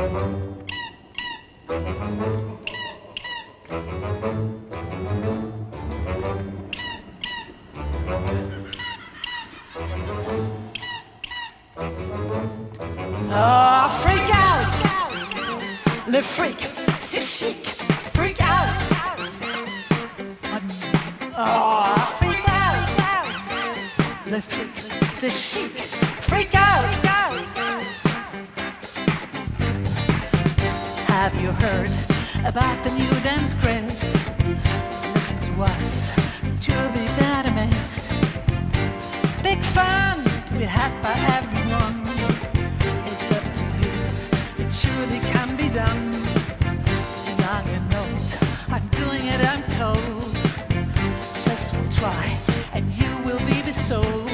Freak out, le freak, c'est chic. Freak out, freak out, le freak, c'est chic. Freak out. Have you heard about the new dance craze? Listen to us, you'll be that amazed. Big fun to be had by everyone. It's up to you, it surely can be done. Young and old, I'm doing it, I'm told. Just one try and you will be bestowed.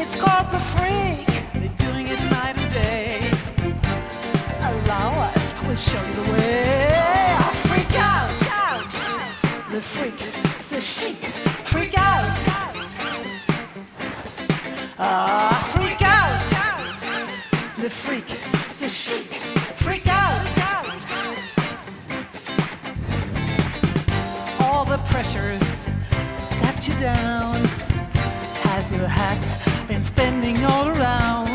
It's called the freak, they're doing it night and day. Allow us, we'll show you the way. Freak out, the freak, the chic. Freak out, freak out, the freak, the chic. Freak out. All the pressure got you down. Has your hat been spinning all around?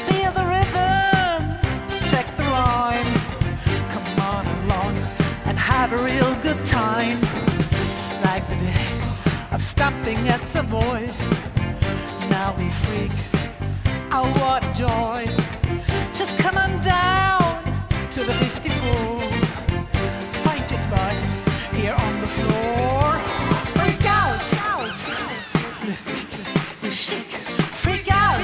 Feel the rhythm, check the rhyme. Come on along and have a real good time. Like the day of stopping at Savoy. Now we freak, oh what a joy. Just come on down to the 54. Find your spot here on the floor. Freak out, the freak, the chic. Freak out,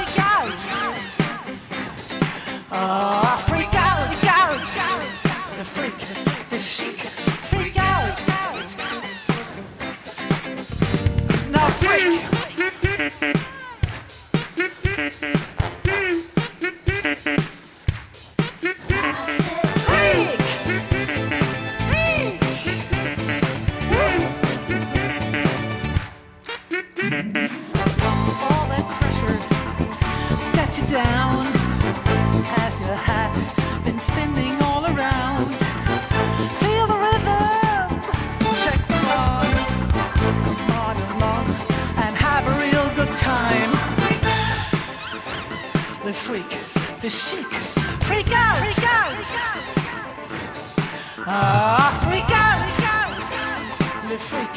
freak out, the freak, the chic. Freak out, now freak. Down, has your hat been spinning all around? Feel the rhythm, check the rhyme. Come on along and have a real good time. The freak, the chic. Freak out, freak out. Freak out, the freak.